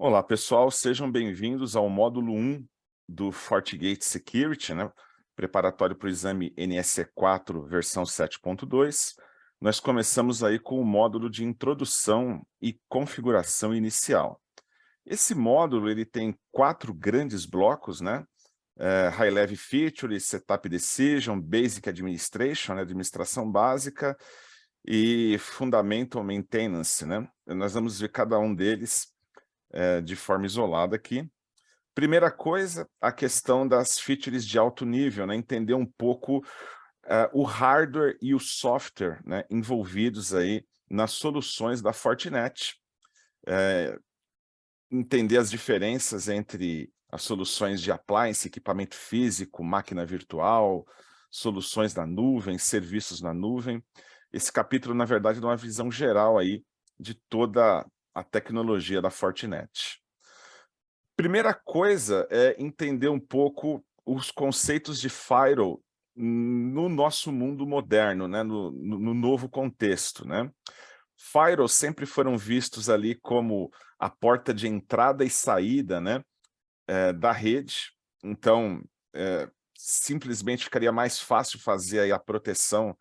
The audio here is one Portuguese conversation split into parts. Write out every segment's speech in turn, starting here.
Olá, pessoal, sejam bem-vindos ao módulo 1 do FortiGate Security, né? Preparatório para o exame NSE4, versão 7.2. Nós começamos aí com o módulo de introdução e configuração inicial. Esse módulo ele tem 4 grandes blocos, né? High Level Feature, Setup Decision, Basic Administration, né? Administração básica, e Fundamental Maintenance, né? Nós vamos ver cada um deles de forma isolada aqui. Primeira coisa, a questão das features de alto nível, né? Entender um pouco o hardware e o software, né, envolvidos aí nas soluções da Fortinet. Entender as diferenças entre as soluções de appliance, equipamento físico, máquina virtual, soluções na nuvem, serviços na nuvem. Esse capítulo, na verdade, dá uma visão geral aí de toda a tecnologia da Fortinet. Primeira coisa é entender um pouco os conceitos de firewall no nosso mundo moderno, né, no novo contexto, né. Firewalls sempre foram vistos ali como a porta de entrada e saída, né, da rede. Então, simplesmente ficaria mais fácil fazer aí a proteção,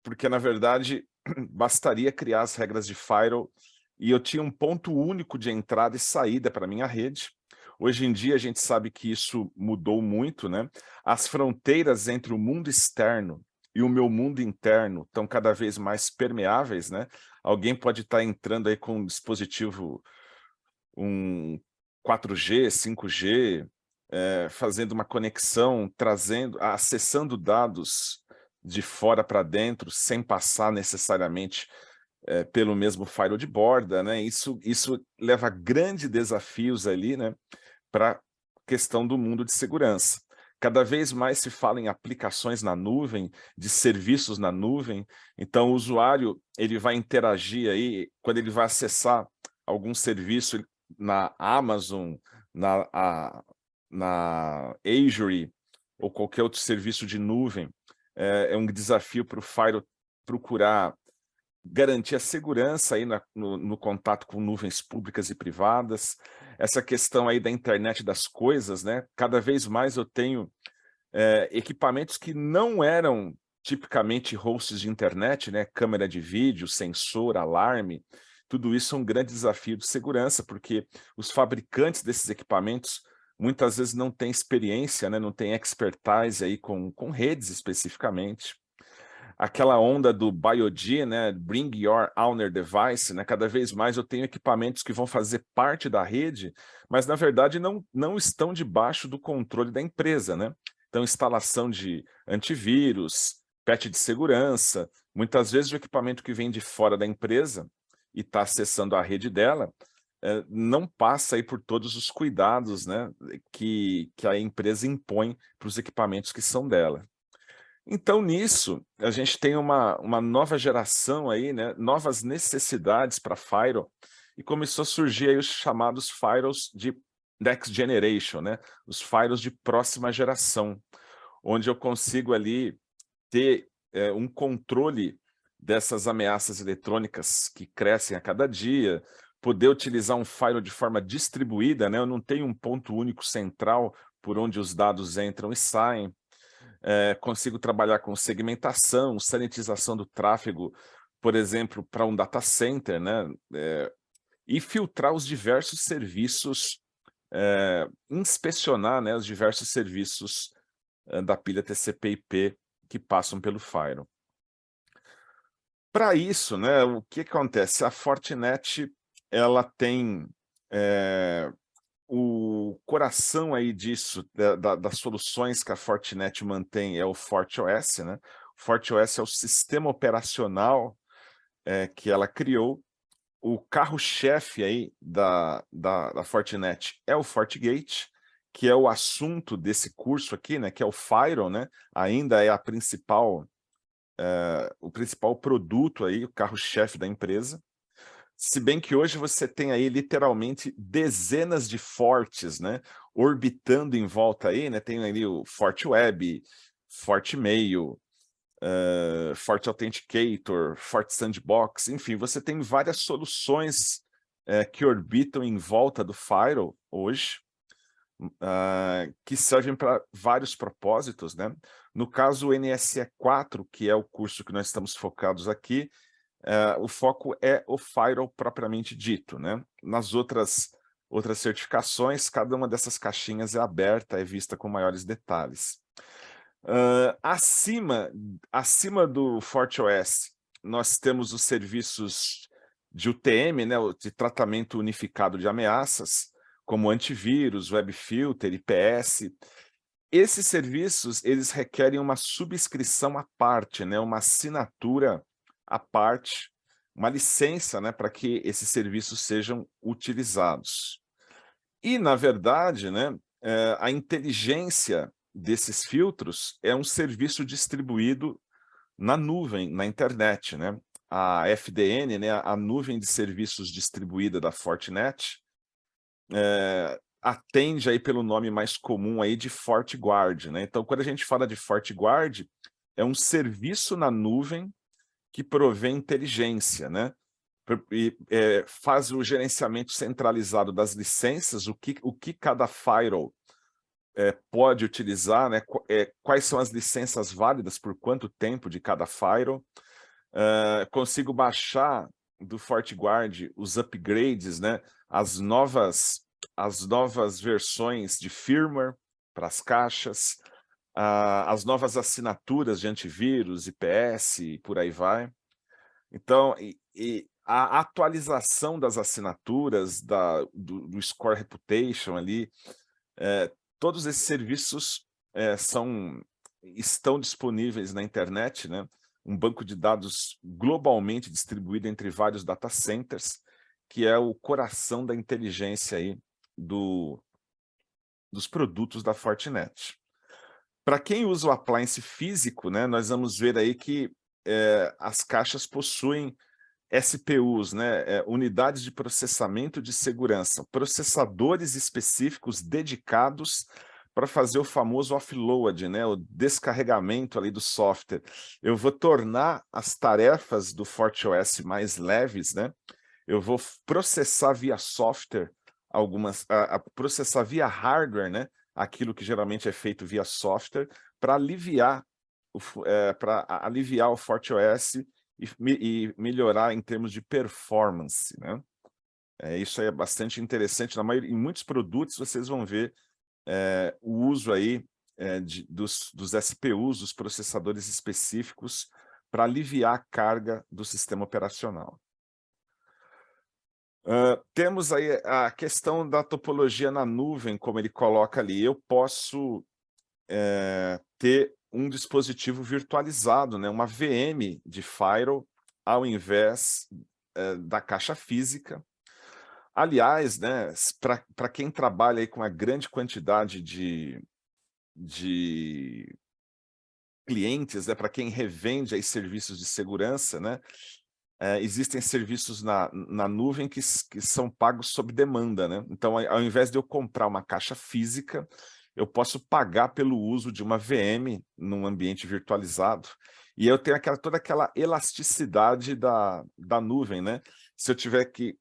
porque na verdade bastaria criar as regras de firewall e eu tinha um ponto único de entrada e saída para minha rede. Hoje em dia a gente sabe que isso mudou muito, né? As fronteiras entre o mundo externo e o meu mundo interno estão cada vez mais permeáveis, né? Alguém pode estar entrando aí com um dispositivo, um 4G, 5G, fazendo uma conexão, acessando dados de fora para dentro, sem passar necessariamente pelo mesmo firewall de borda, né? Isso leva a grandes desafios ali, né, para questão do mundo de segurança. Cada vez mais se fala em aplicações na nuvem, de serviços na nuvem, então o usuário ele vai interagir aí, quando ele vai acessar algum serviço na Amazon, na Azure ou qualquer outro serviço de nuvem, é um desafio para o firewall procurar garantir a segurança aí no contato com nuvens públicas e privadas, essa questão aí da internet das coisas, né? Cada vez mais eu tenho equipamentos que não eram tipicamente hosts de internet, né? Câmera de vídeo, sensor, alarme, tudo isso é um grande desafio de segurança, porque os fabricantes desses equipamentos muitas vezes não têm experiência, né? Não têm expertise aí com redes especificamente. Aquela onda do BioD, né, Bring Your Own Device, né, cada vez mais eu tenho equipamentos que vão fazer parte da rede, mas na verdade não estão debaixo do controle da empresa, né? Então, instalação de antivírus, patch de segurança, muitas vezes o equipamento que vem de fora da empresa e está acessando a rede dela, não passa aí por todos os cuidados, né, que a empresa impõe para os equipamentos que são dela. Então, nisso, a gente tem uma nova geração aí, né, novas necessidades para firewall, e começou a surgir aí os chamados firewalls de next generation, né, os firewalls de próxima geração, onde eu consigo ali ter um controle dessas ameaças eletrônicas que crescem a cada dia, poder utilizar um firewall de forma distribuída, né, eu não tenho um ponto único central por onde os dados entram e saem. Consigo trabalhar com segmentação, sanitização do tráfego, por exemplo, para um data center, né, e filtrar os diversos serviços, inspecionar, né, os diversos serviços da pilha TCP/IP que passam pelo firewall. Para isso, né, o que acontece? A Fortinet ela tem o coração aí disso, das soluções que a Fortinet mantém é o FortiOS, né? O FortiOS é o sistema operacional que ela criou. O carro-chefe aí da Fortinet é o FortiGate, que é o assunto desse curso aqui, né? Que é o Firewall, né? Ainda é o principal produto aí, o carro-chefe da empresa. Se bem que hoje você tem aí literalmente dezenas de fortes, né, orbitando em volta aí, né, tem ali o FortiWeb, FortiMail, FortiAuthenticator, FortiSandbox, enfim, você tem várias soluções que orbitam em volta do Firewall hoje, que servem para vários propósitos, né? No caso, o NSE4, que é o curso que nós estamos focados aqui, o foco é o Firewall propriamente dito, né? Nas outras certificações, cada uma dessas caixinhas é aberta, é vista com maiores detalhes. Acima do FortiOS, nós temos os serviços de UTM, né, de tratamento unificado de ameaças, como antivírus, webfilter, IPS. Esses serviços, eles requerem uma subscrição à parte, né, uma assinatura à parte, uma licença, né, para que esses serviços sejam utilizados. E, na verdade, né, a inteligência desses filtros é um serviço distribuído na nuvem, na internet, né? A FDN, né, a nuvem de serviços distribuída da Fortinet, atende aí pelo nome mais comum aí de FortiGuard, né? Então, quando a gente fala de FortiGuard, é um serviço na nuvem que provê inteligência, né? E faz o gerenciamento centralizado das licenças, o que cada firewall pode utilizar, né? Quais são as licenças válidas, por quanto tempo de cada firewall. Consigo baixar do FortiGuard os upgrades, né? As novas versões de firmware para as caixas, as novas assinaturas de antivírus, IPS e por aí vai. Então, a atualização das assinaturas, do Score Reputation ali, todos esses serviços estão disponíveis na internet, né? Um banco de dados globalmente distribuído entre vários data centers, que é o coração da inteligência aí dos produtos da Fortinet. Para quem usa o appliance físico, né, nós vamos ver aí que as caixas possuem SPUs, né, unidades de processamento de segurança, processadores específicos dedicados para fazer o famoso offload, né, o descarregamento ali do software. Eu vou tornar as tarefas do FortiOS mais leves, né? Eu vou processar via software processar via hardware, né? Aquilo que geralmente é feito via software, para aliviar o FortiOS e melhorar em termos de performance, né? Isso aí é bastante interessante. Em muitos produtos vocês vão ver o uso aí dos SPUs, dos processadores específicos, para aliviar a carga do sistema operacional. Temos aí a questão da topologia na nuvem, como ele coloca ali. Eu posso ter um dispositivo virtualizado, né, uma VM de firewall, ao invés da caixa física. Aliás, né, para quem trabalha aí com uma grande quantidade de clientes, né, para quem revende aí serviços de segurança, né, existem serviços na nuvem que são pagos sob demanda, né? Então, ao invés de eu comprar uma caixa física, eu posso pagar pelo uso de uma VM num ambiente virtualizado, e eu tenho toda aquela elasticidade da nuvem, né? Se eu tiver que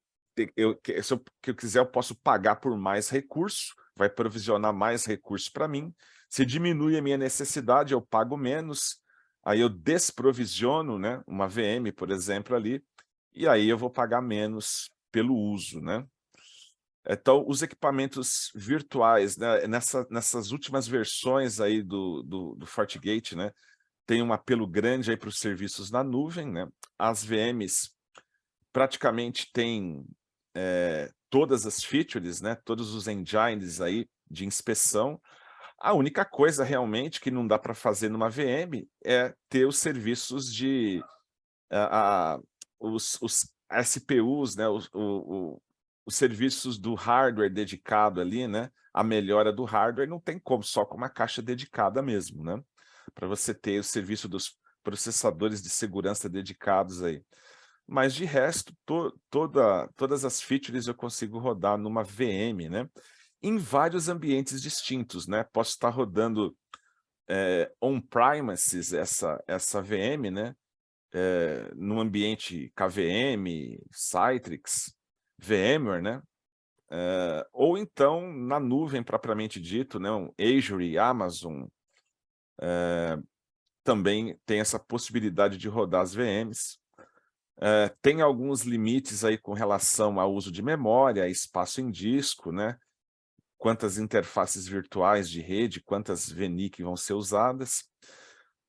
se eu quiser, eu posso pagar por mais recurso, vai provisionar mais recurso para mim. Se diminui a minha necessidade, eu pago menos, aí eu desprovisiono, né, uma VM, por exemplo, ali, e aí eu vou pagar menos pelo uso, né? Então, os equipamentos virtuais, né, nessas últimas versões aí do FortiGate, né, tem um apelo grande aí para os serviços na nuvem, né? As VMs praticamente têm todas as features, né, todos os engines aí de inspeção. A única coisa realmente que não dá para fazer numa VM é ter os serviços de os SPUs, né, os serviços do hardware dedicado ali, né, a melhora do hardware não tem como, só com uma caixa dedicada mesmo, né, para você ter o serviço dos processadores de segurança dedicados aí. Mas de resto, todas as features eu consigo rodar numa VM, né, em vários ambientes distintos, né? Posso estar rodando on-premises essa VM, né? Num ambiente KVM, Citrix, VMware, né? Ou então na nuvem propriamente dito, né? Um Azure, Amazon, também tem essa possibilidade de rodar as VMs. Tem alguns limites aí com relação ao uso de memória, espaço em disco, né? Quantas interfaces virtuais de rede, quantas VNIC vão ser usadas.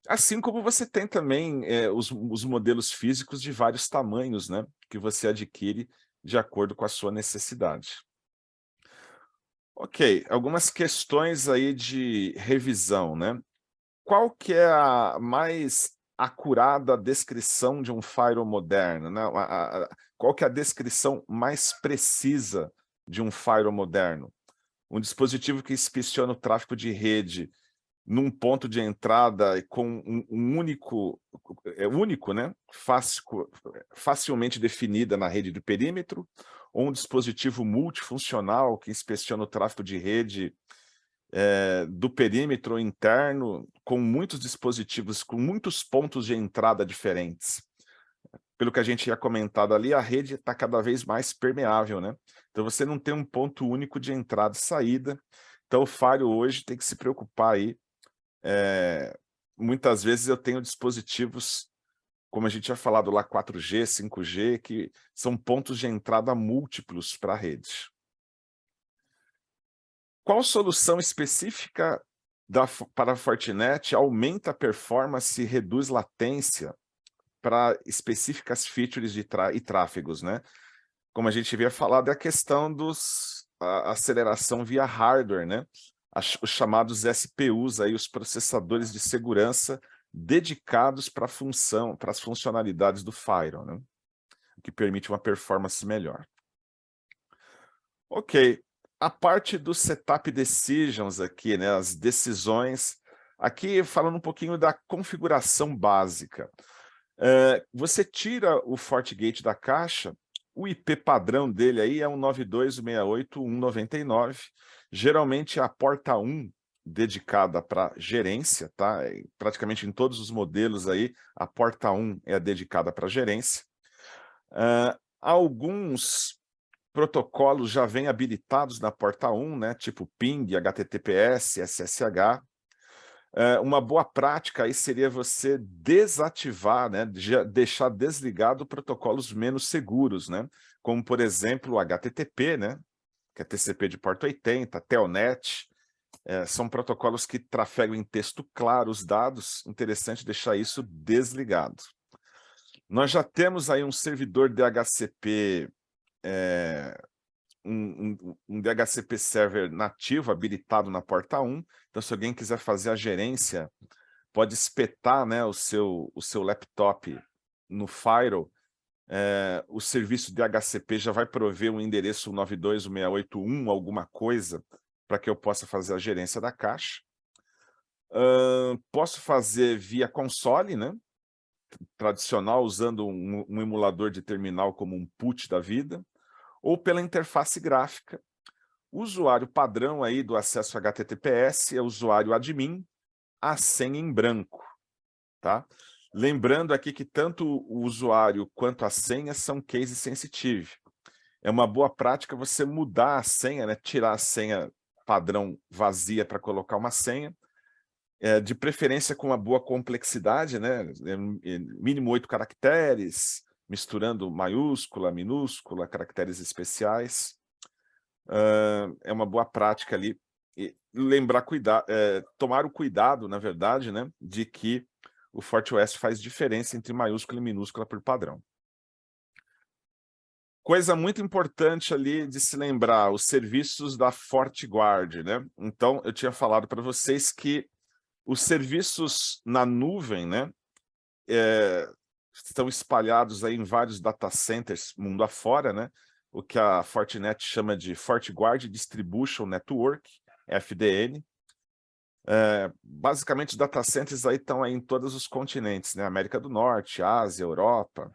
Assim como você tem também os modelos físicos de vários tamanhos, né? Que você adquire de acordo com a sua necessidade. Ok, algumas questões aí de revisão, né? Qual que é a mais acurada descrição de um firewall moderno, né? Qual que é a descrição mais precisa de um firewall moderno? Um dispositivo que inspeciona o tráfego de rede num ponto de entrada com um único, né? Facilmente definida na rede do perímetro, ou um dispositivo multifuncional que inspeciona o tráfego de rede do perímetro interno, com muitos dispositivos, com muitos pontos de entrada diferentes. Pelo que a gente tinha comentado ali, a rede está cada vez mais permeável, né? Então você não tem um ponto único de entrada e saída. Então o firewall hoje tem que se preocupar aí. Muitas vezes eu tenho dispositivos, como a gente tinha falado lá, 4G, 5G, que são pontos de entrada múltiplos para a rede. Qual solução específica para a Fortinet aumenta a performance e reduz latência para específicas features e tráfegos, né? Como a gente havia falado, é a questão a aceleração via hardware, né? Os chamados SPUs, aí, os processadores de segurança dedicados para as funcionalidades do firewall, né? O que permite uma performance melhor. Ok, a parte do setup decisions aqui, né? As decisões, aqui falando um pouquinho da configuração básica. Você tira o FortiGate da caixa, o IP padrão dele aí é um 92.168.199, geralmente é a porta 1 dedicada para gerência, tá? Praticamente em todos os modelos aí, a porta 1 é dedicada para gerência. Alguns protocolos já vêm habilitados na porta 1, né? Tipo PING, HTTPS, SSH. Uma boa prática aí seria você desativar, né, deixar desligado protocolos menos seguros, né, como por exemplo o HTTP, né, que é TCP de porta 80, Telnet, são protocolos que trafegam em texto claro os dados, interessante deixar isso desligado. Nós já temos aí um servidor DHCP, um DHCP server nativo habilitado na porta 1, então se alguém quiser fazer a gerência, pode espetar, né, o seu laptop no firewall, o serviço DHCP já vai prover um endereço 92.168.1, alguma coisa, para que eu possa fazer a gerência da caixa. Posso fazer via console, né, tradicional, usando um emulador de terminal como um PUT da vida, ou pela interface gráfica. O usuário padrão aí do acesso HTTPS é o usuário admin, a senha em branco, tá? Lembrando aqui que tanto o usuário quanto a senha são case sensitive. É uma boa prática você mudar a senha, né? Tirar a senha padrão vazia para colocar uma senha, de preferência com uma boa complexidade, né? Mínimo 8 caracteres, misturando maiúscula, minúscula, caracteres especiais. É uma boa prática ali. E lembrar, tomar o cuidado, na verdade, né, de que o FortiOS faz diferença entre maiúscula e minúscula por padrão. Coisa muito importante ali de se lembrar, os serviços da FortiGuard, né? Então, eu tinha falado para vocês que os serviços na nuvem, né, estão espalhados aí em vários data centers mundo afora, né? O que a Fortinet chama de FortiGuard Distribution Network, FDN. Basicamente, os data centers aí estão aí em todos os continentes, né? América do Norte, Ásia, Europa.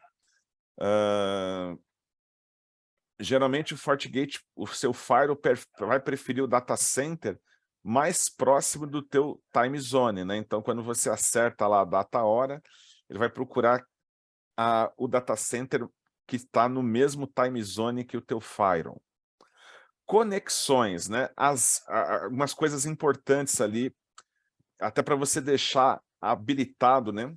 Geralmente o FortiGate, o seu firewall vai preferir o data center mais próximo do teu time zone, né? Então, quando você acerta lá a data hora, ele vai procurar o data center que está no mesmo time zone que o teu firewall. Conexões, né? Algumas coisas importantes ali, até para você deixar habilitado, né?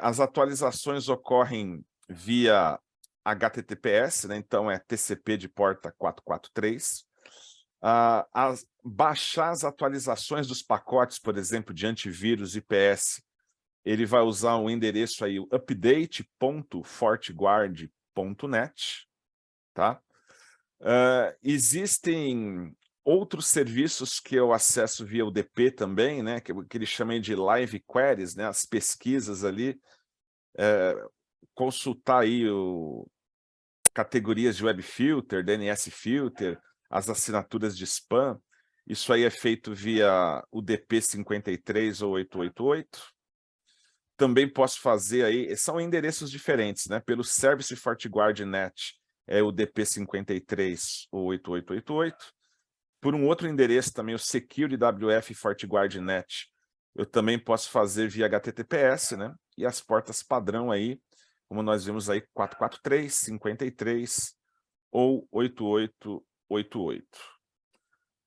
As atualizações ocorrem via HTTPS, né? Então é TCP de porta 443. Baixar as atualizações dos pacotes, por exemplo, de antivírus IPS, ele vai usar um endereço aí, update.fortguard.net, tá? Existem outros serviços que eu acesso via UDP também, né? Que eles chamam de live queries, né? As pesquisas ali, consultar aí categorias de web filter, DNS filter, as assinaturas de spam. Isso aí é feito via UDP 53 ou 888. Também posso fazer aí, são endereços diferentes, né? Pelo Service FortiGuard Net é o UDP 53 ou 8888. Por um outro endereço também, o Security WF FortiGuard Net, eu também posso fazer via HTTPS, né? E as portas padrão aí, como nós vimos aí, 443, 53 ou 8888.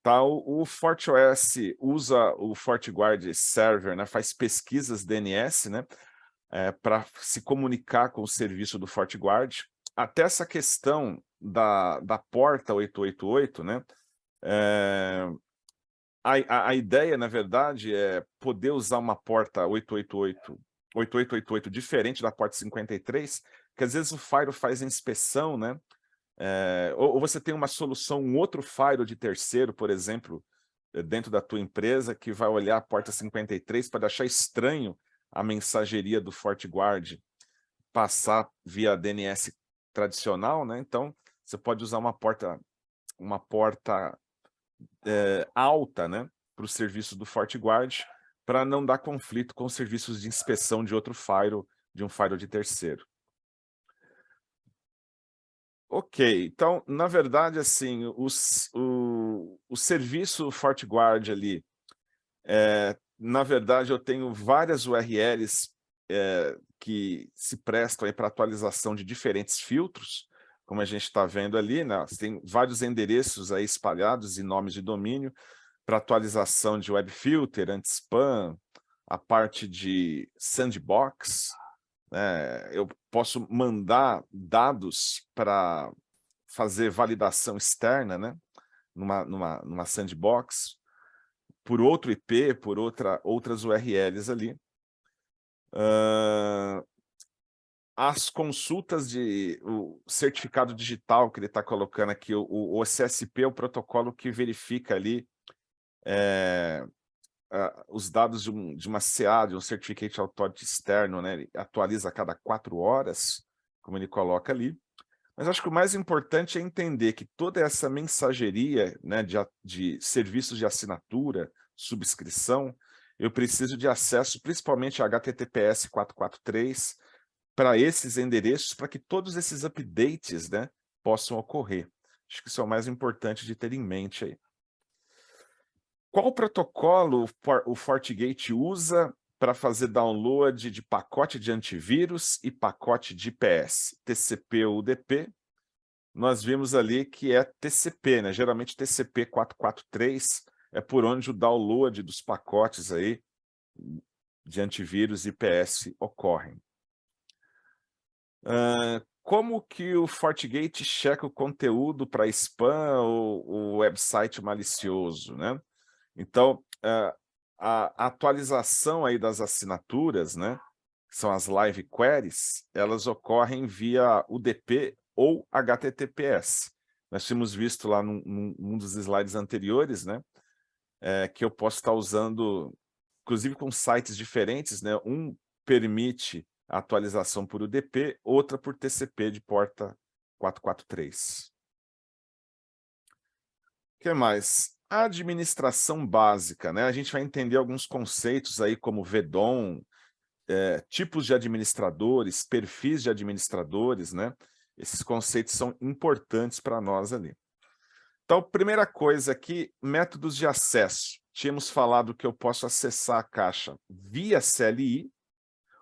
Tá, o FortiOS usa o FortiGuard Server, né? Faz pesquisas DNS, né? Para se comunicar com o serviço do FortiGuard. Até essa questão da porta 888, né? A ideia, na verdade, é poder usar uma porta 8888 diferente da porta 53, que às vezes o firewall faz a inspeção, né? Ou você tem uma solução, um outro firewall de terceiro, por exemplo, dentro da tua empresa, que vai olhar a porta 53 para achar estranho a mensageria do FortiGuard passar via DNS tradicional, né? Então, você pode usar uma porta alta, né, para o serviço do FortiGuard, para não dar conflito com os serviços de inspeção de outro firewall, de um firewall de terceiro. Ok, então, na verdade, assim, o serviço FortiGuard ali, na verdade, eu tenho várias URLs que se prestam para atualização de diferentes filtros, como a gente está vendo ali, né? Tem vários endereços aí espalhados e nomes de domínio para atualização de web filter, anti-spam, a parte de sandbox, né? Eu posso mandar dados para fazer validação externa, né? numa sandbox, por outro IP, por outras URLs ali. As consultas o certificado digital que ele está colocando aqui, o OCSP é o protocolo que verifica ali os dados de uma CA, de um Certificate Authority externo, né? Ele atualiza a cada 4 horas, como ele coloca ali. Mas acho que o mais importante é entender que toda essa mensageria, né, de serviços de assinatura, subscrição, eu preciso de acesso principalmente a HTTPS 443 para esses endereços, para que todos esses updates, né, possam ocorrer. Acho que isso é o mais importante de ter em mente aí. Qual protocolo o FortiGate usa para fazer download de pacote de antivírus e pacote de IPS? TCP ou UDP? Nós vimos ali que é TCP, né? Geralmente TCP 443 é por onde o download dos pacotes aí de antivírus e IPS ocorrem. Como que o FortiGate checa o conteúdo para spam ou website malicioso, né? Então, a atualização aí das assinaturas, né, que são as live queries, elas ocorrem via UDP ou HTTPS. Nós tínhamos visto lá num dos slides anteriores, né, que eu posso estar usando, inclusive com sites diferentes, né, um permite a atualização por UDP, outra por TCP de porta 443. O que mais? A administração básica, né? A gente vai entender alguns conceitos aí como VDOM, tipos de administradores, perfis de administradores, né? Esses conceitos são importantes para nós ali. Então, primeira coisa aqui, métodos de acesso. Tínhamos falado que eu posso acessar a caixa via CLI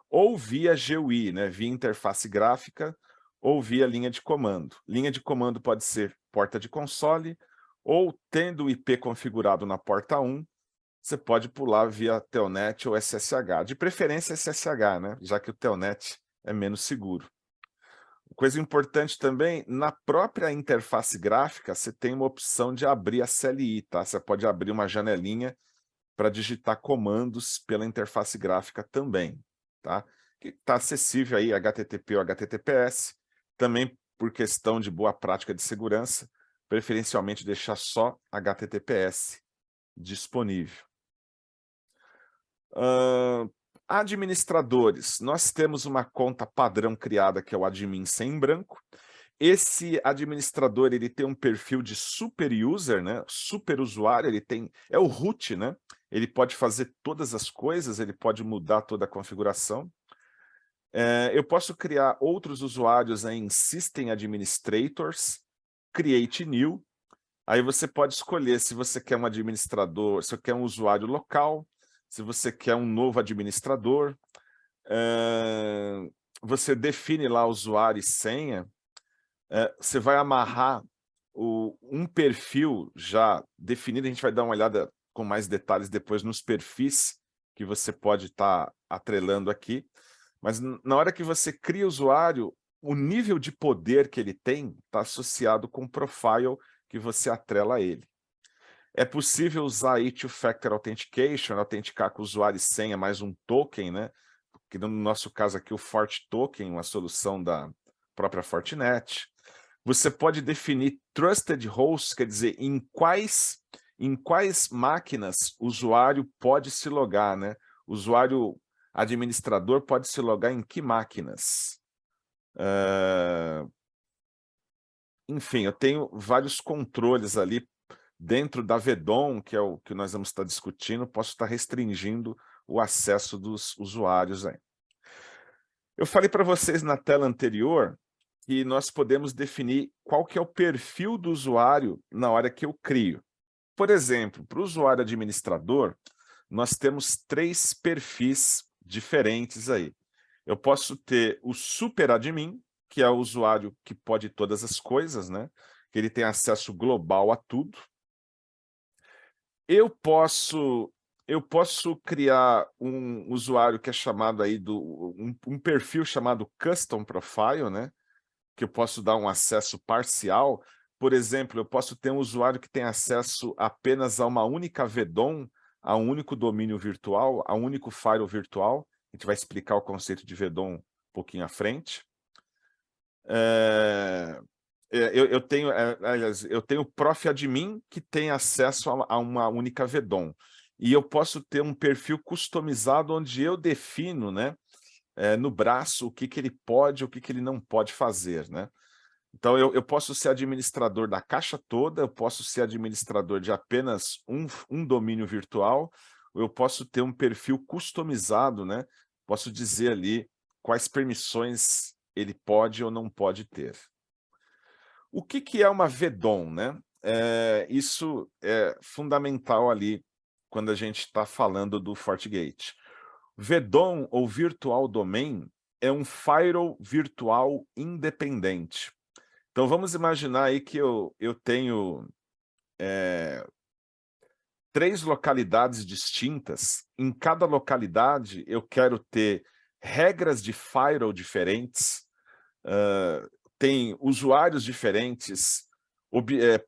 ou via GUI, né? Via interface gráfica ou via linha de comando. Linha de comando pode ser porta de console, ou tendo o IP configurado na porta 1, você pode pular via Telnet ou SSH. De preferência SSH, né? Já que o Telnet é menos seguro. Coisa importante também, na própria interface gráfica, você tem uma opção de abrir a CLI, tá? Você pode abrir uma janelinha para digitar comandos pela interface gráfica também, tá? Que está acessível aí HTTP ou HTTPS, também por questão de boa prática de segurança, preferencialmente deixar só HTTPS disponível. Administradores, nós temos uma conta padrão criada que é o admin sem em branco. Esse administrador, ele tem um perfil de super user, né? Super usuário, ele tem, é o root, né? Ele pode fazer todas as coisas, ele pode mudar toda a configuração. Eu posso criar outros usuários em System Administrators, Create New. Aí você pode escolher se você quer um administrador, se você quer um usuário local, se você quer um novo administrador. Você define lá usuário e senha. Você vai amarrar um perfil já definido, a gente vai dar uma olhada com mais detalhes depois nos perfis que você pode estar atrelando aqui, mas na hora que você cria o usuário, o nível de poder que ele tem está associado com o profile que você atrela a ele. É possível usar aí Two-Factor Authentication, autenticar com usuário e senha mais um token, né? Que no nosso caso aqui o Fort Token, uma solução da própria Fortinet. Você pode definir Trusted Hosts, quer dizer, em quais máquinas o usuário pode se logar, né? O usuário administrador pode se logar em que máquinas? Enfim, eu tenho vários controles ali dentro da VDOM, que é o que nós vamos estar discutindo, posso estar restringindo o acesso dos usuários aí. Eu falei para vocês na tela anterior que nós podemos definir qual que é o perfil do usuário na hora que eu crio. Por exemplo, para o usuário administrador, nós temos 3 perfis diferentes aí. Eu posso ter o super admin, que é o usuário que pode todas as coisas, né? Que ele tem acesso global a tudo. Eu posso criar um usuário que é chamado aí um perfil chamado Custom Profile, né? Que eu posso dar um acesso parcial. Por exemplo, eu posso ter um usuário que tem acesso apenas a uma única VDOM, a um único domínio virtual, a um único firewall virtual. A gente vai explicar o conceito de VDOM um pouquinho à frente. Eu tenho o Prof Admin que tem acesso a uma única VDOM. E eu posso ter um perfil customizado onde eu defino, né, no braço o que ele pode, o que ele não pode fazer, né? Então eu posso ser administrador da caixa toda, eu posso ser administrador de apenas um domínio virtual, ou eu posso ter um perfil customizado, né? Posso dizer ali quais permissões ele pode ou não pode ter. O que é uma VDOM, né? Isso é fundamental ali quando a gente está falando do FortiGate. VDOM, ou Virtual Domain, é um firewall virtual independente. Então vamos imaginar aí que eu tenho 3 localidades distintas. Em cada localidade eu quero ter regras de firewall diferentes, tem usuários diferentes,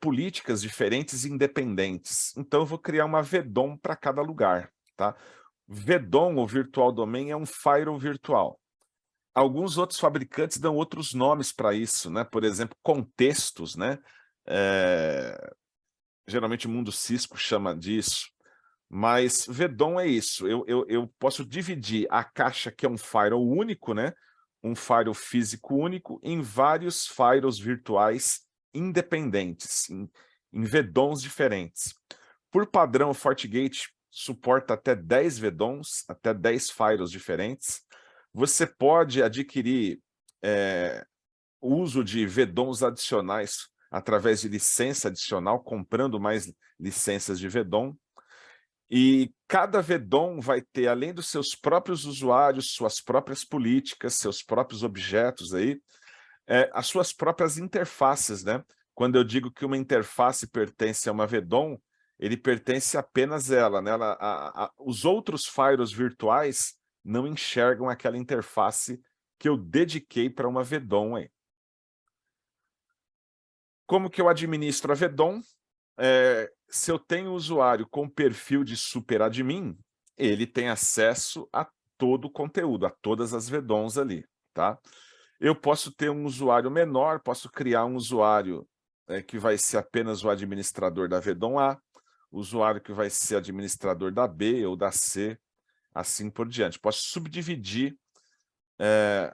políticas diferentes e independentes. Então eu vou criar uma VDOM para cada lugar, tá? VDOM, ou Virtual Domain, é um firewall virtual. Alguns outros fabricantes dão outros nomes para isso, né? Por exemplo, contextos, né? Geralmente o mundo Cisco chama disso, mas VDOM é isso. Eu posso dividir a caixa, que é um firewall único, né? Um firewall físico único, em vários firewalls virtuais independentes, em VDOMs diferentes. Por padrão, o FortiGate suporta até 10 VDOMs, até 10 firewalls diferentes. Você pode adquirir o uso de VDOMs adicionais através de licença adicional, comprando mais licenças de VDOM. E cada VDOM vai ter, além dos seus próprios usuários, suas próprias políticas, seus próprios objetos aí. as suas próprias interfaces, né? Quando eu digo que uma interface pertence a uma VDOM, ele pertence apenas a ela, né? Os outros firewalls virtuais não enxergam aquela interface que eu dediquei para uma VDOM aí. Como que eu administro a VDOM? Se eu tenho um usuário com perfil de superadmin, ele tem acesso a todo o conteúdo, a todas as VDOMs ali, tá? Eu posso ter um usuário menor, posso criar um usuário que vai ser apenas o administrador da VDOM A, usuário que vai ser administrador da B ou da C, assim por diante. Posso subdividir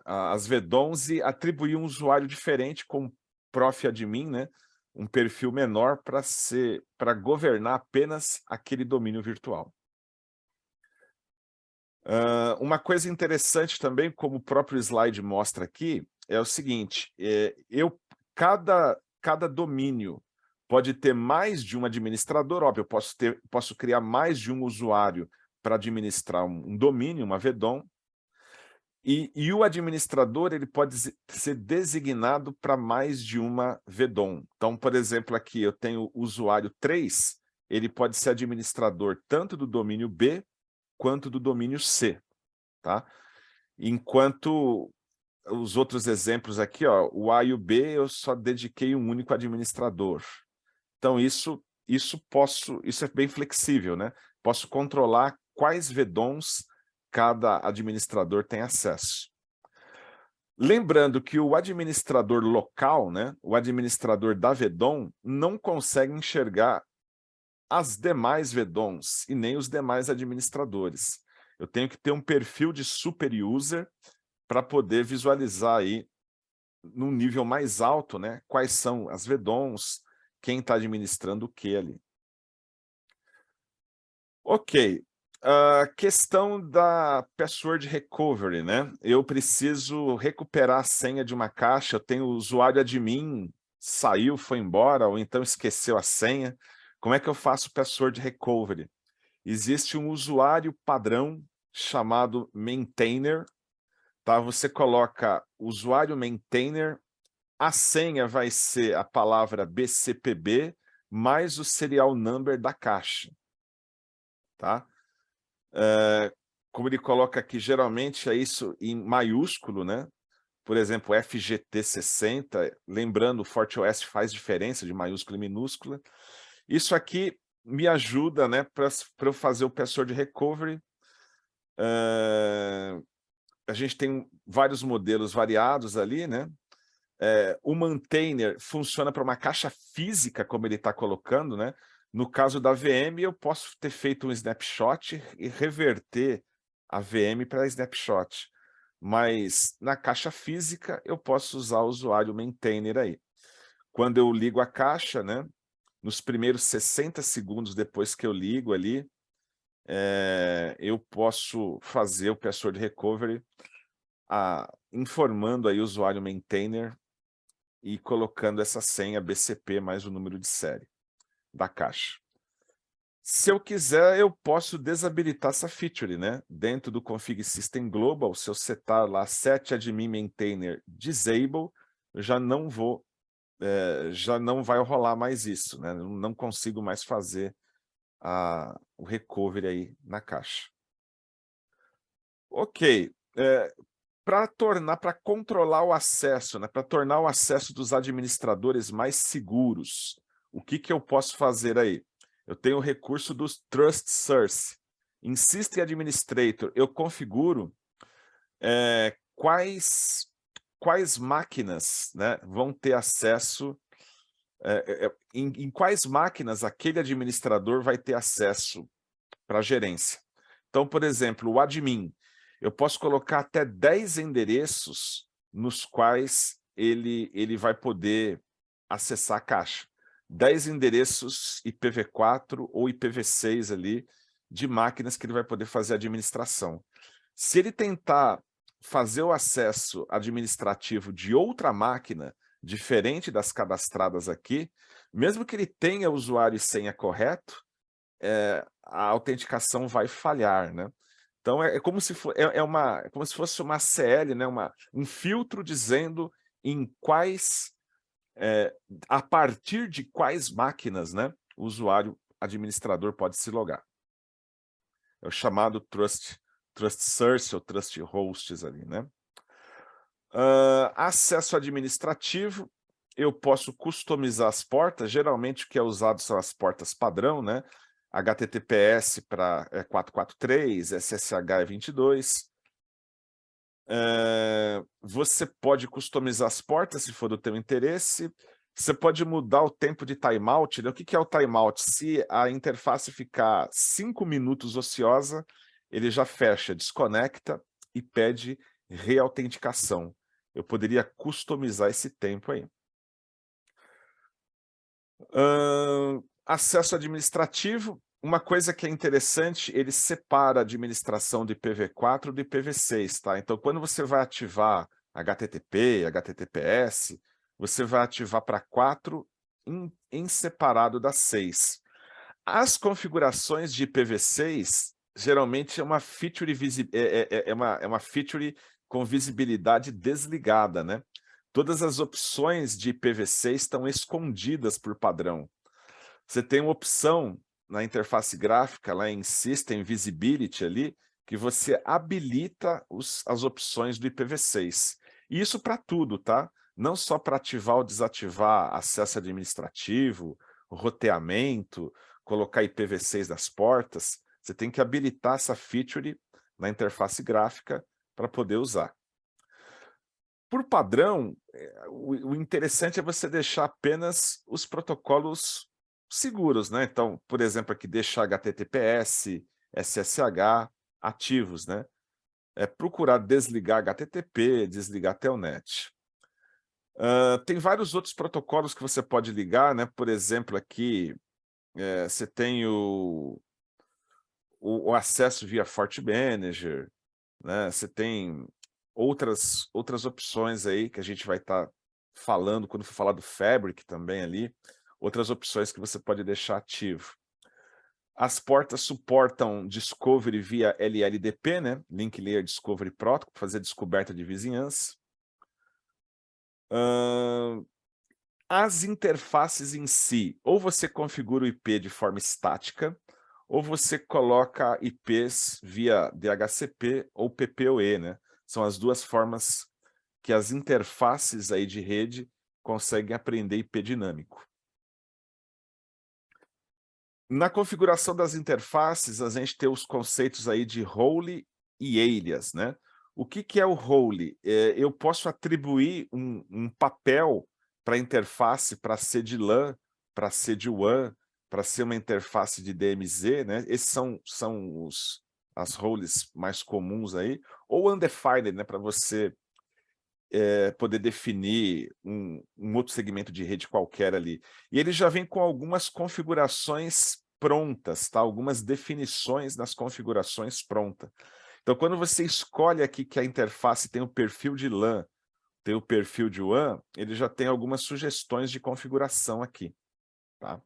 as VDOMs e atribuir um usuário diferente com prof admin, né? Um perfil menor para governar apenas aquele domínio virtual. Uma coisa interessante também, como o próprio slide mostra aqui, é o seguinte, cada domínio pode ter mais de um administrador, óbvio, eu posso criar mais de um usuário para administrar um domínio, uma VDOM, e o administrador ele pode ser designado para mais de uma VDOM. Então, por exemplo, aqui eu tenho o usuário 3, ele pode ser administrador tanto do domínio B quanto do domínio C, tá? Enquanto os outros exemplos aqui, ó, o A e o B, eu só dediquei um único administrador. Então, isso é bem flexível, né? Posso controlar quais VDOMs cada administrador tem acesso. Lembrando que o administrador local, né, o administrador da VDOM, não consegue enxergar as demais VDOMs e nem os demais administradores. Eu tenho que ter um perfil de super user para poder visualizar aí, num nível mais alto, né, quais são as VDOMs, quem está administrando o que ali. Ok. A questão da password recovery, né? Eu preciso recuperar a senha de uma caixa, eu tenho o usuário admin, saiu, foi embora, ou então esqueceu a senha. Como é que eu faço password recovery? Existe um usuário padrão chamado maintainer, tá? Você coloca usuário maintainer, a senha vai ser a palavra BCPB mais o serial number da caixa, tá? Como ele coloca aqui, geralmente é isso em maiúsculo, né? Por exemplo, FGT60, lembrando, o FortiOS faz diferença de maiúscula e minúscula. Isso aqui me ajuda, né, para eu fazer o password recovery. A gente tem vários modelos variados ali, né? O maintainer funciona para uma caixa física, como ele está colocando, né? No caso da VM, eu posso ter feito um snapshot e reverter a VM para snapshot. Mas na caixa física, eu posso usar o usuário maintainer aí. Quando eu ligo a caixa, né? Nos primeiros 60 segundos depois que eu ligo ali, eu posso fazer o password recovery informando aí o usuário maintainer e colocando essa senha BCP mais o número de série da caixa. Se eu quiser, eu posso desabilitar essa feature, né? Dentro do Config System Global, se eu setar lá set admin maintainer disable, eu já não vai rolar mais isso, né? Eu não consigo mais fazer o recovery aí na caixa. Ok. Para controlar o acesso, né, para tornar o acesso dos administradores mais seguros, o que eu posso fazer aí? Eu tenho o recurso dos Trust Source. Em System Administrator, eu configuro quais máquinas, né, vão ter acesso, em quais máquinas aquele administrador vai ter acesso para a gerência. Então, por exemplo, o admin, eu posso colocar até 10 endereços nos quais ele vai poder acessar a caixa. 10 endereços IPv4 ou IPv6 ali, de máquinas que ele vai poder fazer a administração. Se ele tentar fazer o acesso administrativo de outra máquina, diferente das cadastradas aqui, mesmo que ele tenha usuário e senha correto, a autenticação vai falhar, né? Então, como se fosse uma CL, né? Um filtro dizendo em quais, a partir de quais máquinas, né, o usuário administrador pode se logar. É o chamado Trust Source ou Trust Hosts ali, né? Acesso administrativo, eu posso customizar as portas, geralmente o que é usado são as portas padrão, né? HTTPS para 443, SSH é 22. Você pode customizar as portas se for do teu interesse. Você pode mudar o tempo de timeout, né? O que é o timeout? Se a interface ficar 5 minutos ociosa, ele já fecha, desconecta e pede reautenticação. Eu poderia customizar esse tempo aí. Acesso administrativo. Uma coisa que é interessante, ele separa a administração de IPv4 do IPv6, tá? Então, quando você vai ativar HTTP, HTTPS, você vai ativar para 4 em separado da 6. As configurações de IPv6, geralmente é uma feature, uma feature com visibilidade desligada, né? Todas as opções de IPv6 estão escondidas por padrão. Você tem uma opção na interface gráfica, lá em System Visibility ali, que você habilita as opções do IPv6. E isso para tudo, tá? Não só para ativar ou desativar acesso administrativo, roteamento, colocar IPv6 nas portas, você tem que habilitar essa feature na interface gráfica para poder usar. Por padrão, o interessante é você deixar apenas os protocolos seguros, né? Então, por exemplo, aqui deixar HTTPS, SSH ativos, né? Procurar desligar HTTP, desligar Telnet. Tem vários outros protocolos que você pode ligar, né? Por exemplo, aqui você tem o acesso via Fort Manager, né? Você tem outras opções aí que a gente vai estar falando quando for falar do Fabric também ali, outras opções que você pode deixar ativo. As portas suportam Discovery via LLDP, né? Link Layer Discovery Protocol, para fazer descoberta de vizinhança. As interfaces em si, ou você configura o IP de forma estática, ou você coloca IPs via DHCP ou PPoE, né? São as duas formas que as interfaces aí de rede conseguem aprender IP dinâmico. Na configuração das interfaces, a gente tem os conceitos aí de role e alias, né? O que é o role? Eu posso atribuir um papel para a interface para ser de LAN, para ser de WAN, para ser uma interface de DMZ, né? Esses são as roles mais comuns aí, ou undefined, né? Para você poder definir um outro segmento de rede qualquer ali. E ele já vem com algumas configurações prontas, tá? Algumas definições das configurações prontas. Então, quando você escolhe aqui que a interface tem o perfil de LAN, tem o perfil de WAN, ele já tem algumas sugestões de configuração aqui, tá?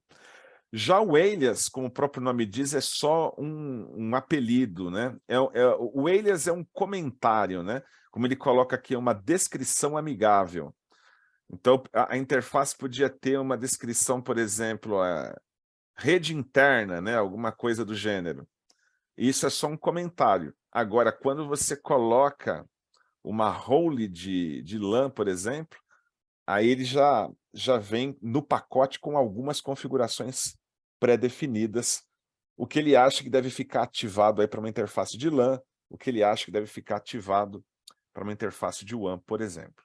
Já o alias, como o próprio nome diz, é só um apelido, né? O alias é um comentário, né? Como ele coloca aqui, é uma descrição amigável. Então, a interface podia ter uma descrição, por exemplo, rede interna, né? Alguma coisa do gênero. Isso é só um comentário. Agora, quando você coloca uma role de LAN, por exemplo, aí ele já vem no pacote com algumas configurações pré-definidas, o que ele acha que deve ficar ativado aí para uma interface de LAN, o que ele acha que deve ficar ativado para uma interface de WAN, por exemplo.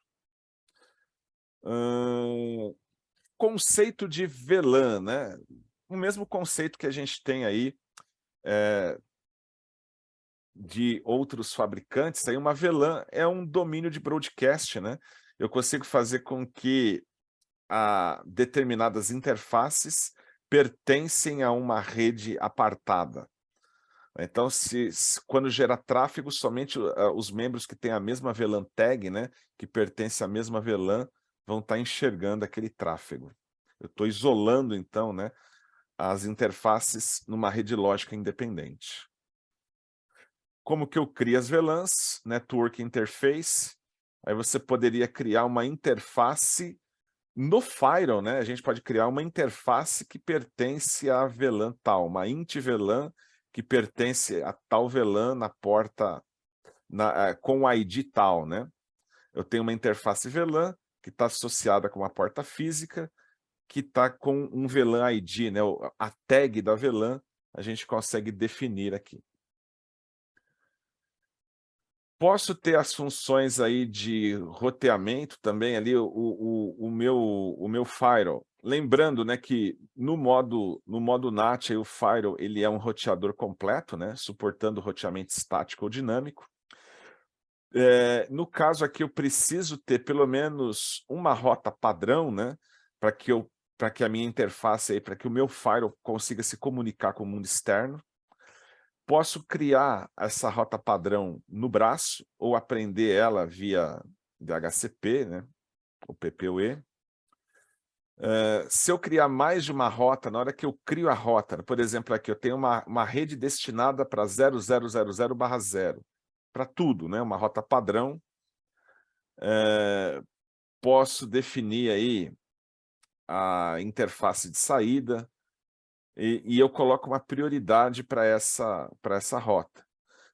Conceito de VLAN, né? O mesmo conceito que a gente tem aí de outros fabricantes, aí uma VLAN é um domínio de broadcast, né? Eu consigo fazer com que determinadas interfaces pertencem a uma rede apartada. Então, quando gera tráfego, somente os membros que têm a mesma VLAN tag, né, que pertence à mesma VLAN, vão estar enxergando aquele tráfego. Eu estou isolando, então, né, as interfaces numa rede lógica independente. Como que eu crio as VLANs? Network Interface. Aí você poderia criar uma interface no Firewall, né? A gente pode criar uma interface que pertence à VLAN tal, uma int VLAN que pertence a tal VLAN na porta com o ID tal, né? Eu tenho uma interface VLAN que está associada com uma porta física, que está com um VLAN ID, né? A tag da VLAN a gente consegue definir aqui. Posso ter as funções aí de roteamento também ali, o meu firewall. Lembrando, né, que no modo NAT, aí, o firewall ele é um roteador completo, né, suportando roteamento estático ou dinâmico. No caso aqui, eu preciso ter pelo menos uma rota padrão, né, para que a minha interface, aí, para que o meu firewall consiga se comunicar com o mundo externo. Posso criar essa rota padrão no braço ou aprender ela via DHCP, né, o PPUE. Se eu criar mais de uma rota, na hora que eu crio a rota, por exemplo, aqui eu tenho uma rede destinada para 0000/0, para tudo, né, uma rota padrão, posso definir aí a interface de saída e eu coloco uma prioridade para essa rota.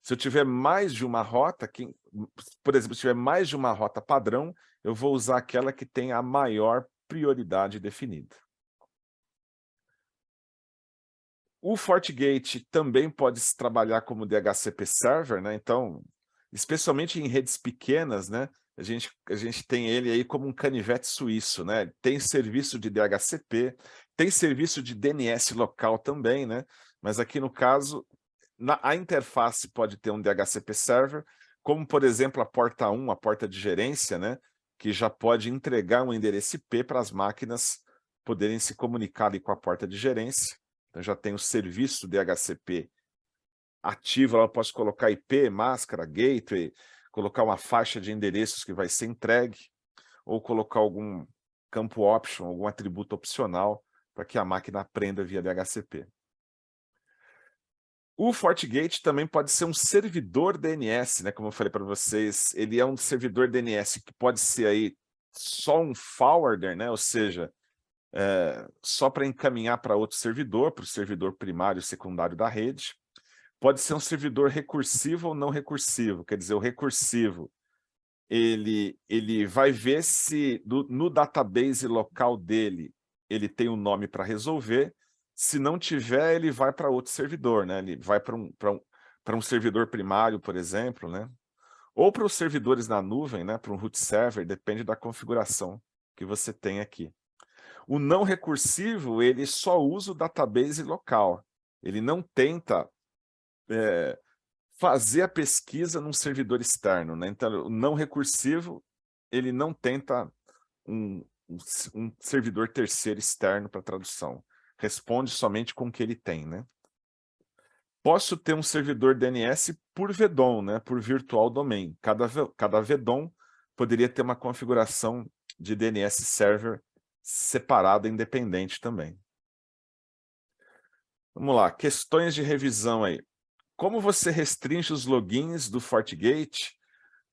Se eu tiver mais de uma rota, por exemplo, se tiver mais de uma rota padrão, eu vou usar aquela que tem a maior prioridade definida. O FortiGate também pode se trabalhar como DHCP Server, né? Então, especialmente em redes pequenas, né? A gente tem ele aí como um canivete suíço, né? Tem serviço de DHCP, tem serviço de DNS local também, né? Mas aqui no caso, a interface pode ter um DHCP Server, como por exemplo a porta 1, a porta de gerência, né? Que já pode entregar um endereço IP para as máquinas poderem se comunicar ali com a porta de gerência. Então já tem o serviço DHCP ativo, eu posso colocar IP, máscara, gateway, colocar uma faixa de endereços que vai ser entregue, ou colocar algum campo option, algum atributo opcional, para que a máquina aprenda via DHCP. O FortiGate também pode ser um servidor DNS, né? Como eu falei para vocês, ele é um servidor DNS que pode ser aí só um forwarder, né? Ou seja, só para encaminhar para outro servidor, para o servidor primário e secundário da rede. Pode ser um servidor recursivo ou não recursivo, quer dizer, o recursivo, ele vai ver se no database local dele, ele tem um nome para resolver, se não tiver, ele vai para outro servidor, né? Ele vai para um servidor primário, por exemplo, né? Ou para os servidores na nuvem, né? Para um root server, depende da configuração que você tem aqui. O não recursivo, ele só usa o database local. Ele não tenta fazer a pesquisa num servidor externo, né? Então, o não recursivo, ele não tenta um servidor terceiro externo para tradução. Responde somente com o que ele tem, né? Posso ter um servidor DNS por VDOM, né? Por Virtual Domain. Cada VDOM poderia ter uma configuração de DNS Server separada, independente também. Vamos lá, questões de revisão aí. Como você restringe os logins do FortiGate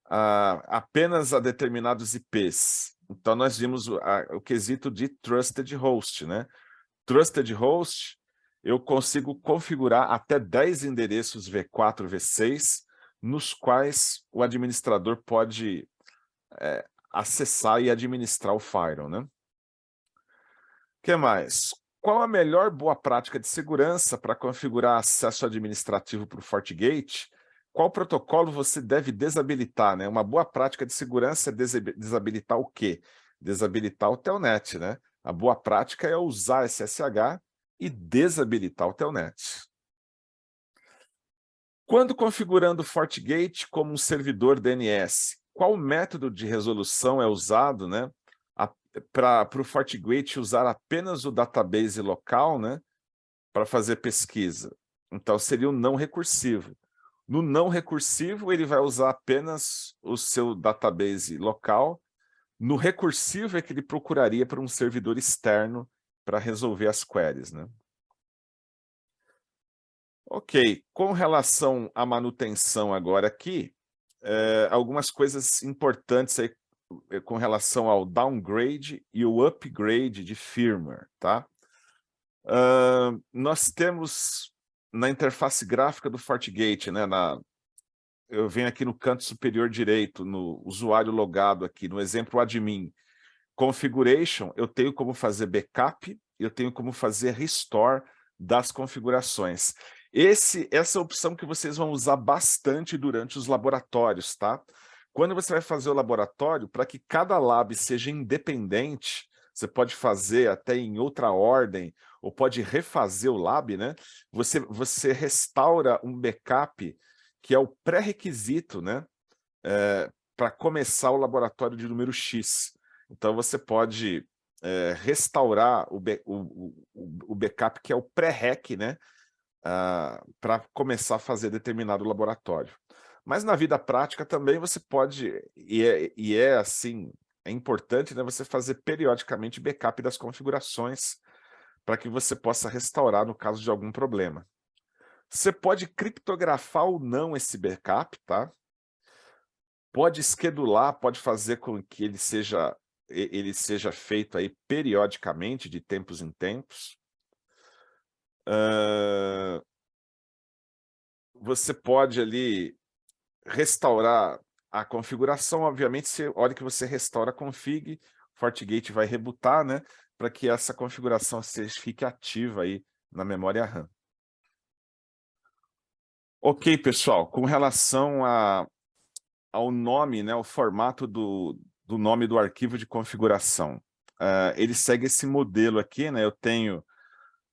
apenas a determinados IPs? Então, nós vimos o quesito de Trusted Host, né? Trusted Host, eu consigo configurar até 10 endereços V4, V6, nos quais o administrador pode acessar e administrar o firewall, né? O que mais? Qual a melhor boa prática de segurança para configurar acesso administrativo para o FortiGate? Qual protocolo você deve desabilitar, né? Uma boa prática de segurança é desabilitar o quê? Desabilitar o Telnet, né? A boa prática é usar SSH e desabilitar o Telnet. Quando configurando o FortiGate como um servidor DNS, qual método de resolução é usado, né, para o FortiGate usar apenas o database local, né, para fazer pesquisa? Então, seria o não recursivo. No não recursivo, ele vai usar apenas o seu database local. No recursivo é que ele procuraria por um servidor externo para resolver as queries, né? Ok, com relação à manutenção agora aqui, algumas coisas importantes aí com relação ao downgrade e o upgrade de firmware, tá? Nós temos na interface gráfica do FortiGate, né, eu venho aqui no canto superior direito, no usuário logado aqui, no exemplo admin, configuration, eu tenho como fazer backup, eu tenho como fazer restore das configurações. Essa opção que vocês vão usar bastante durante os laboratórios, tá? Quando você vai fazer o laboratório, para que cada lab seja independente, você pode fazer até em outra ordem, ou pode refazer o lab, né? Você restaura um backup, que é o pré-requisito, né? Para começar o laboratório de número X. Então, você pode restaurar o backup, que é o pré-req, né? Para começar a fazer determinado laboratório. Mas na vida prática também você pode, assim, é importante, né, você fazer periodicamente backup das configurações para que você possa restaurar no caso de algum problema. Você pode criptografar ou não esse backup, tá? Pode schedular, pode fazer com que ele seja feito aí periodicamente, de tempos em tempos. Você pode ali restaurar a configuração, obviamente, a hora que você restaura a config, o FortiGate vai rebootar, né, para que essa configuração fique ativa aí na memória RAM. Ok, pessoal, com relação ao nome, né, o formato do nome do arquivo de configuração, ele segue esse modelo aqui, né, eu tenho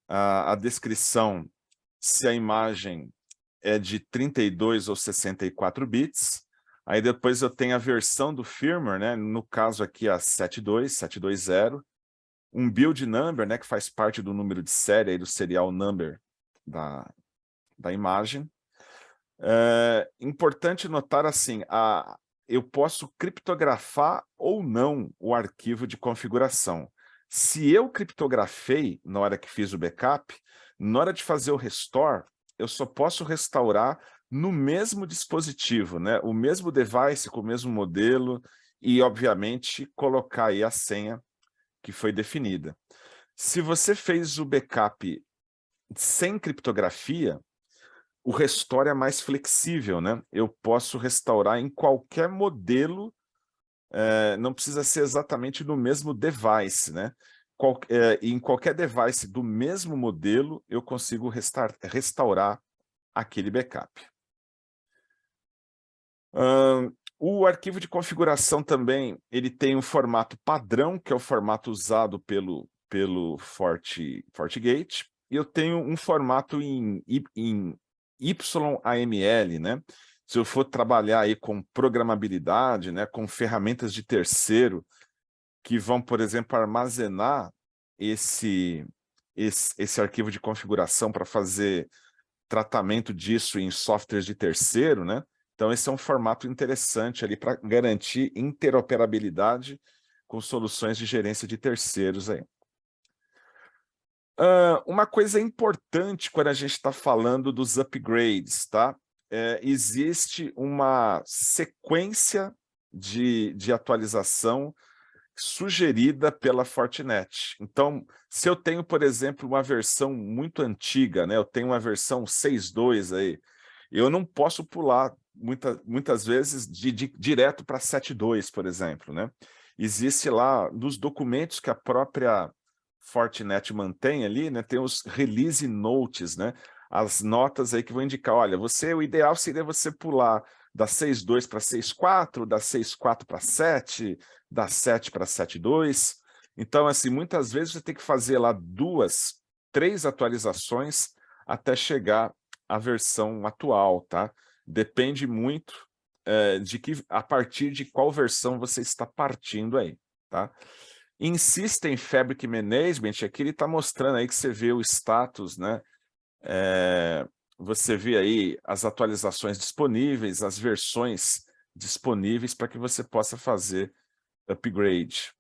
a descrição, se a imagem é de 32 ou 64 bits, aí depois eu tenho a versão do firmware, né, no caso aqui a 72720, um build number, né, que faz parte do número de série, aí do serial number da imagem. Importante notar assim, eu posso criptografar ou não o arquivo de configuração. Se eu criptografei na hora que fiz o backup, na hora de fazer o restore, eu só posso restaurar no mesmo dispositivo, né? O mesmo device com o mesmo modelo e, obviamente, colocar aí a senha que foi definida. Se você fez o backup sem criptografia, o restore é mais flexível, né? Eu posso restaurar em qualquer modelo, não precisa ser exatamente no mesmo device, né? Em qualquer device do mesmo modelo, eu consigo restaurar aquele backup. O arquivo de configuração também, ele tem um formato padrão, que é o formato usado pelo FortiGate, e eu tenho um formato em YAML, né? Se eu for trabalhar aí com programabilidade, né, com ferramentas de terceiro, que vão, por exemplo, armazenar esse arquivo de configuração para fazer tratamento disso em softwares de terceiro, né? Então, esse é um formato interessante ali para garantir interoperabilidade com soluções de gerência de terceiros aí. Uma coisa importante quando a gente está falando dos upgrades, tá? Existe uma sequência de atualização sugerida pela Fortinet. Então, se eu tenho, por exemplo, uma versão muito antiga, né? Eu tenho uma versão 6.2 aí, eu não posso pular muitas vezes direto para 7.2, por exemplo, né? Existe lá nos documentos que a própria Fortinet mantém ali, né? Tem os release notes, né? As notas aí que vão indicar, olha, o ideal seria você pular da 6.2 para 6.4, da 6.4 para 7, da 7 para 7.2. Então, assim, muitas vezes você tem que fazer lá 2, 3 atualizações até chegar à versão atual, tá? Depende muito a partir de qual versão você está partindo aí, tá? Em System Fabric Management, aqui ele está mostrando aí que você vê o status, né? Você vê aí as atualizações disponíveis, as versões disponíveis para que você possa fazer upgrade.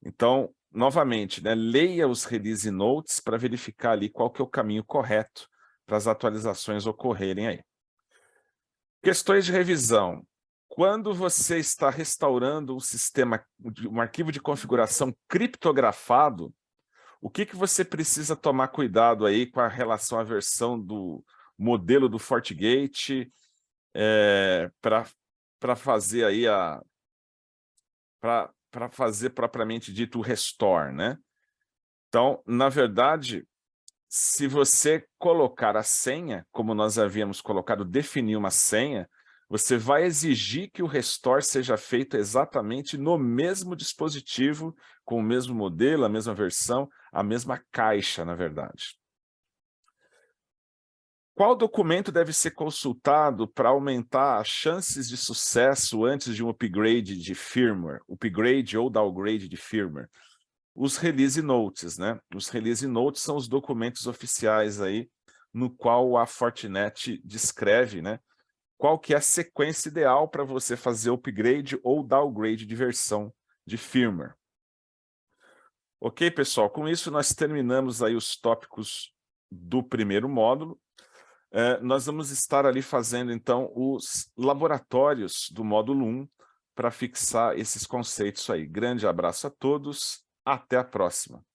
Então, novamente, né, leia os release notes para verificar ali qual que é o caminho correto para as atualizações ocorrerem aí. Questões de revisão. quando você está restaurando um sistema, um arquivo de configuração criptografado, o que você precisa tomar cuidado aí com a relação à versão do modelo do FortiGate para fazer aí para fazer propriamente dito o restore, né? Então, na verdade, se você colocar a senha, como nós havíamos colocado, definir uma senha, você vai exigir que o restore seja feito exatamente no mesmo dispositivo, com o mesmo modelo, a mesma versão, a mesma caixa, na verdade. Qual documento deve ser consultado para aumentar as chances de sucesso antes de um upgrade de firmware, upgrade ou downgrade de firmware? Os release notes, né? Os release notes são os documentos oficiais aí, no qual a Fortinet descreve, né? Qual que é a sequência ideal para você fazer upgrade ou downgrade de versão de firmware. Ok, pessoal? Com isso, nós terminamos aí os tópicos do primeiro módulo. Nós vamos estar ali fazendo, então, os laboratórios do módulo 1 para fixar esses conceitos aí. Grande abraço a todos, até a próxima.